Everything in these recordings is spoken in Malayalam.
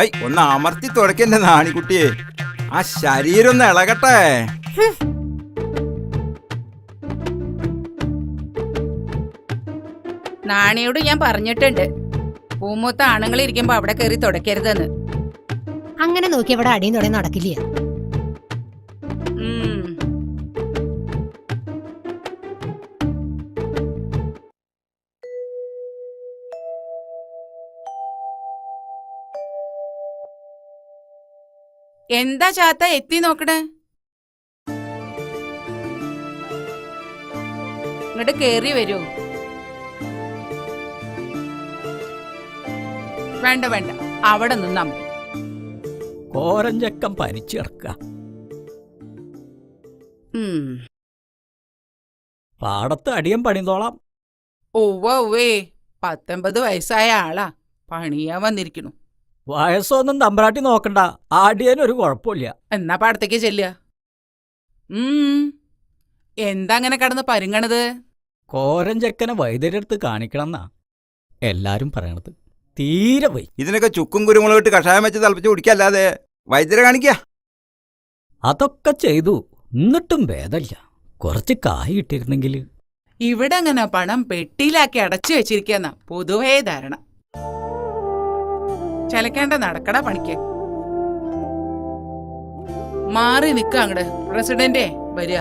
ഹൈ ഒന്ന് അമർത്തി തുടക്കല്ലേ നാണിക്കുട്ടിയെ, ആ ശരീരം ഒന്ന് ഇളകട്ടെ. നാണിയോട് ഞാൻ പറഞ്ഞിട്ടുണ്ട്, പൂമൂത്ത ആണുങ്ങൾ ഇരിക്കുമ്പോ അവിടെ കയറി തുടക്കരുതെന്ന്. അങ്ങനെ നോക്കി ഇവിടെ അടിയും തുടങ്ങി നടക്കില്ല. എന്താ ചാത്ത എത്തി നോക്കണേ? ഇങ്ങോട്ട് കേറി വരൂ. വേണ്ട വേണ്ട, അവിടെ നിന്നാ മതി. കോരഞ്ചക്കം പനിച്ചിറക്ക. പാടത്ത് അടിയം പണിതോളാം. ഒവ്വേ 19 വയസ്സായ ആളാ, പണിയാൻ വന്നിരിക്കണു. വയസ്സൊന്നും തമ്പ്രാട്ടി നോക്കണ്ട, ആടിയനൊരു കുഴപ്പമില്ല. എന്നാ പാടത്തേക്ക് ചെല്ലുക. എന്താ അങ്ങനെ കടന്ന് പരുങ്ങണത്? കോരഞ്ചക്കനെ വൈദ്യരെടുത്ത് കാണിക്കണമെന്നാ എല്ലാരും പറയണത്. തീരെ പോയി. ഇതിനൊക്കെ ചുക്കും കുരുമുളക് ഇട്ട് കഷായം വെച്ച് തിളപ്പിച്ച് കുടിക്കല്ലാതെ വൈദ്യരെ കാണിക്ക. അതൊക്കെ ചെയ്തു, എന്നിട്ടും ഭേദമില്ല. കുറച്ച് കായ് ഇട്ടിരുന്നെങ്കിൽ. ഇവിടെ അങ്ങനെ പണം പെട്ടിയിലാക്കി അടച്ചു വെച്ചിരിക്കുന്ന പൊതുവേ ധാരണ. ചലക്കേണ്ട നടക്കട പണിക്ക്. മാറി നിക്ക അങ്ങട്. പ്രസിഡന്റേ വരിക.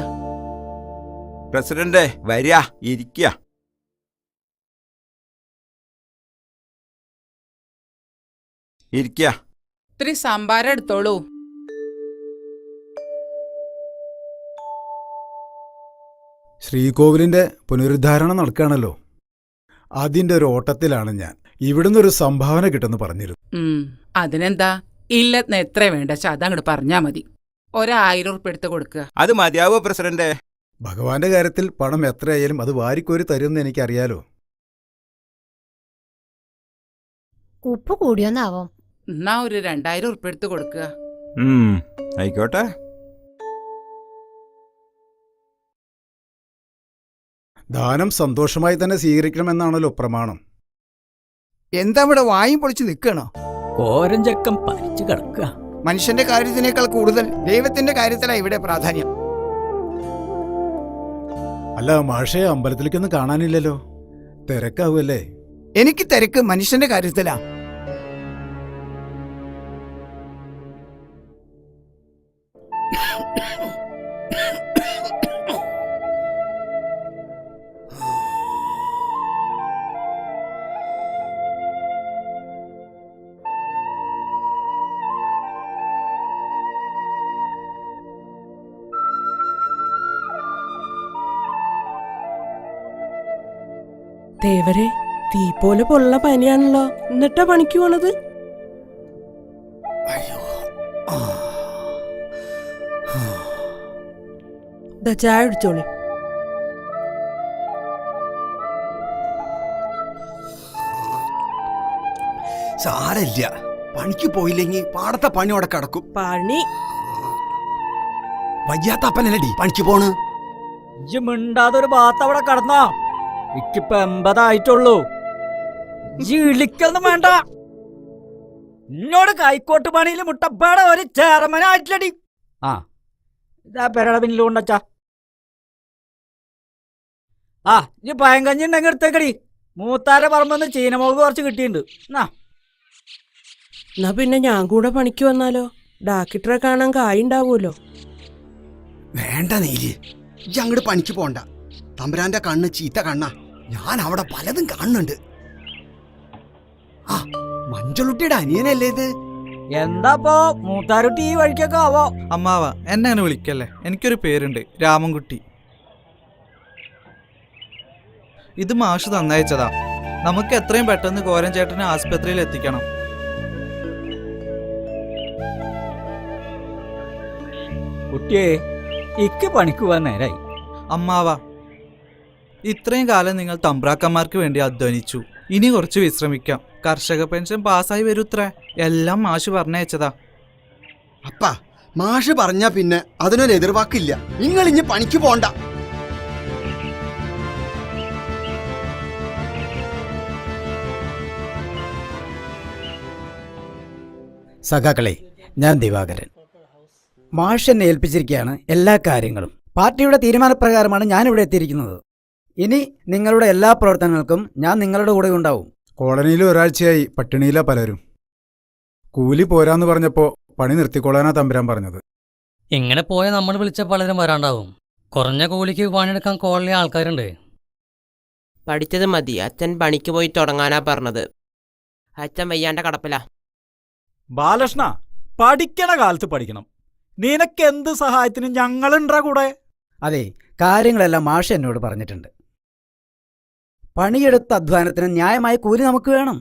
പ്രസിഡന്റ് വരിക, ഇരിക്കുക. ഇരിക്കുക. ഇത്തിരി സംഭാരം എടുത്തോളൂ. ശ്രീകോവിലിന്റെ പുനരുദ്ധാരണം നടക്കുകയാണല്ലോ, അതിന്റെ ഒരു ഓട്ടത്തിലാണ് ഞാൻ. ഇവിടുന്ന് ഒരു സംഭാവന കിട്ടുമെന്ന് പറഞ്ഞിരുന്നു. അതിനെന്താ, ഇല്ലെന്ന് എത്ര വേണ്ട അതങ്ങോട്ട് പറഞ്ഞാ മതി. 1000 ഉറുപ്പിക എടുത്ത് കൊടുക്കുക. അത് മതിയാവോ പ്രസിഡന്റ്? ഭഗവാന്റെ കാര്യത്തിൽ പണം എത്രയായാലും അത് വാരിക്കോരി തരുമെന്ന് എനിക്കറിയാലോ. ഉപ്പ് കൂടിയൊന്നാവും. എന്നാ ഒരു 2000 ഉറുപ്പിക എടുത്ത് കൊടുക്കുക. ആയിക്കോട്ടെ. ദാനം സന്തോഷമായി തന്നെ സ്വീകരിക്കണമെന്നാണല്ലോ പ്രമാണം. എന്താ ഇവിടെ വായും പൊളിച്ച് നിൽക്കണോ? കോരഞ്ചക്കം പനിച്ചു കിടക്കുക. മനുഷ്യന്റെ കാര്യത്തിനേക്കാൾ കൂടുതൽ ദൈവത്തിന്റെ കാര്യത്തിലാണ് ഇവിടെ പ്രാധാന്യം. അല്ല മാഷയെ അമ്പലത്തിലേക്കൊന്നും കാണാനില്ലല്ലോ, തിരക്കാവുമല്ലേ? എനിക്ക് തിരക്ക് മനുഷ്യന്റെ കാര്യത്തിലാ. ദേവരെ, തീ പോലെ പൊള്ള പനിയാണല്ലോ, എന്നിട്ടാ പണിക്ക് പോണത്? ചായ അടിച്ചോളി. സാരല്ല, പണിക്ക് പോയില്ലെങ്കിൽ പാടത്തെ പണി അവിടെ കിടക്കും. പണി വയ്യാത്ത അപ്പനല്ലടി പണിക്ക് പോണ്. ഇജ്ജ് മിണ്ടാതൊരു ഭാഗത്ത് അവിടെ കടന്നോ. ഇക്കിപ്പോ 80 ആയിട്ടുള്ളൂ. ഇളിക്കൊന്നും വേണ്ട. എന്നോട് കൈക്കോട്ട് പണിയിൽ മുട്ടപ്പാടെ ഒരു ചെയർമാനായിട്ടില്ലടി. ആ ഇതാ പെരട പിന്നിൽ കൊണ്ടച്ചാ. ആ ഇനി പയങ്കഞ്ഞി ഉണ്ടെങ്കിൽ എടുത്തേക്കടി. മൂത്താരെ പറമ്പെന്ന് ചീനമുളക് കുറച്ച് കിട്ടിയിട്ടുണ്ട്. എന്നാ പിന്നെ ഞാൻ കൂടെ പണിക്ക് വന്നാലോ? ഡാക്ടറെ കാണാൻ കായുണ്ടാവൂലോ. വേണ്ട നീല്, അങ്ങോട്ട് പണിക്ക് പോണ്ട. തമ്പുരാന്റെ കണ്ണ് ചീത്ത കണ്ണാ. ഞാൻ അവിടെ പലതും കാണുന്നുണ്ട്. ആ മഞ്ചളുട്ടിയുടെ അനിയനല്ലേ ഇത്? എന്താപ്പോ മൂത്താരുട്ടി ഈ വഴിക്കൊക്കെ ആവോ? അമ്മാവ എന്നെ അങ്ങനെ വിളിക്കല്ലേ, എനിക്കൊരു പേരുണ്ട്, രാമൻകുട്ടി. ഇത് മാഷ് തന്നയച്ചതാ. നമുക്ക് എത്രയും പെട്ടെന്ന് കോരൻ ചേട്ടനെ ആസ്പത്രിയിൽ എത്തിക്കണം. കുട്ടിയെ, ഇക്ക് പണിക്ക് പോവാൻ നേരായി. അമ്മാവ, ഇത്രയും കാലം നിങ്ങൾ തമ്പ്രാക്കന്മാർക്ക് വേണ്ടി അധ്വാനിച്ചു. ഇനി കുറച്ച് വിശ്രമിക്കാം. കർഷക പെൻഷൻ പാസ്സായി വരൂത്രേ. എല്ലാം മാഷ് പറഞ്ഞയച്ചതാ. അപ്പ മാഷ് പറഞ്ഞാ പിന്നെ അതിനൊരു എതിർവാക്കില്ല. നിങ്ങൾ ഇനി പണിക്ക് പോണ്ട. സഖാക്കളെ, ഞാൻ ദിവാകരൻ. മാഷ് എന്നെ ഏൽപ്പിച്ചിരിക്കുകയാണ് എല്ലാ കാര്യങ്ങളും. പാർട്ടിയുടെ തീരുമാനപ്രകാരമാണ് ഞാനിവിടെ എത്തിയിരിക്കുന്നത്. ഇനി നിങ്ങളുടെ എല്ലാ പ്രവർത്തനങ്ങൾക്കും ഞാൻ നിങ്ങളുടെ കൂടെ ഉണ്ടാവും. കോളനിയിൽ ഒരാഴ്ചയായി പട്ടിണിയിലാ പലരും. കൂലി പോരാന്ന് പറഞ്ഞപ്പോ പണി നിർത്തിക്കൊള്ളാനാ തമ്പുരാൻ പറഞ്ഞത്. ഇങ്ങനെ പോയാൽ നമ്മൾ വിളിച്ച പലരും വരാണ്ടാവും. കുറഞ്ഞ കൂലിക്ക് പണിയെടുക്കാൻ കോളനി ആൾക്കാരുണ്ട്. പഠിച്ചത് മതി, അച്ഛൻ പണിക്ക് പോയി തുടങ്ങാനാ പറഞ്ഞത്. അച്ഛൻ വയ്യാണ്ട കടപ്പില. ബാലകൃഷ്ണ, പഠിക്കണ കാലത്ത് പഠിക്കണം. നിനക്ക് എന്ത് സഹായത്തിനും ഞങ്ങളുണ്ടാ കൂടെ. അതെ, കാര്യങ്ങളെല്ലാം മാഷ് എന്നോട് പറഞ്ഞിട്ടുണ്ട്. പണിയെടുത്ത അധ്വാനത്തിന് ന്യായമായ കൂലി നമുക്ക് വേണം.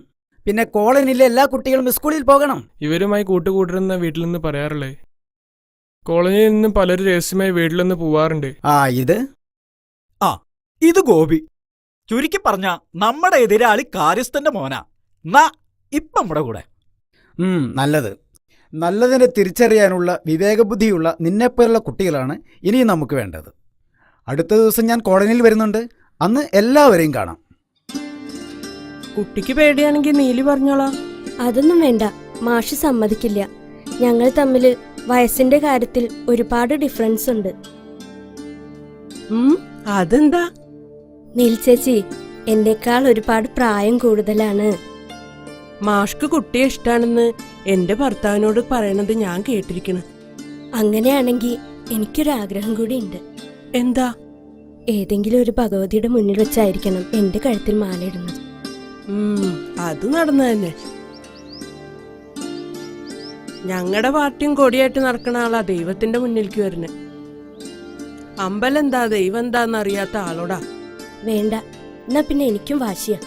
പിന്നെ കോളനിയിലെ എല്ലാ കുട്ടികളും സ്കൂളിൽ പോകണം. ഇവരുമായി കൂട്ടുകൂട്ടരുന്ന വീട്ടിൽ നിന്ന് പറയാറില്ലേ? കോളനിയിൽ നിന്ന് പലരും രഹസ്യമായി വീട്ടിൽ നിന്ന് പോവാറുണ്ട്. ഇത് ഗോപി. ചുരുക്കി പറഞ്ഞ നമ്മുടെ എതിരാളി കാര്യസ്ഥന്റെ മോനാ. ഇപ്പം നമ്മുടെ കൂടെ. നല്ലത്. നല്ലതിനെ തിരിച്ചറിയാനുള്ള വിവേകബുദ്ധിയുള്ള നിന്നെപ്പോലുള്ള കുട്ടികളാണ് ഇനിയും നമുക്ക് വേണ്ടത്. അടുത്ത ദിവസം ഞാൻ കോളനിയിൽ വരുന്നുണ്ട്. അന്ന് എല്ലാവരെയും കാണാം. കുട്ടിക്ക് പേടിയാണെങ്കിൽ നീലി പറഞ്ഞോളാം. അതൊന്നും വേണ്ട, മാഷ് സമ്മതിക്കില്ല. ഞങ്ങൾ തമ്മിൽ വയസ്സിന്റെ കാര്യത്തിൽ ഒരുപാട് ഡിഫറൻസ് ഉണ്ട്. അതെന്താ? നീൽ ചേച്ചി എന്നേക്കാൾ ഒരുപാട് പ്രായം കൂടുതലാണ്. മാഷ്ക്ക് കുട്ടിയെ ഇഷ്ടാണെന്ന് എന്റെ ഭർത്താവിനോട് പറയണത് ഞാൻ കേട്ടിരിക്കണ്. അങ്ങനെയാണെങ്കിൽ എനിക്കൊരാഗ്രഹം കൂടി ഉണ്ട്. എന്താ? ഏതെങ്കിലും ഒരു ഭഗവതിയുടെ മുന്നിൽ വെച്ചായിരിക്കണം എന്റെ കഴുത്തിൽ മാലയിടുന്നത്. അത് നടന്നു തന്നെ. ഞങ്ങളുടെ പാർട്ടിയും കൊടിയായിട്ട് നടക്കണ ആളാ ദൈവത്തിന്റെ മുന്നിലേക്ക് വരുന്നത്. അമ്പലം എന്താ ദൈവം എന്താന്ന് അറിയാത്ത ആളോടാ. വേണ്ട, എന്നാ പിന്നെ എനിക്കും വാശിയാ.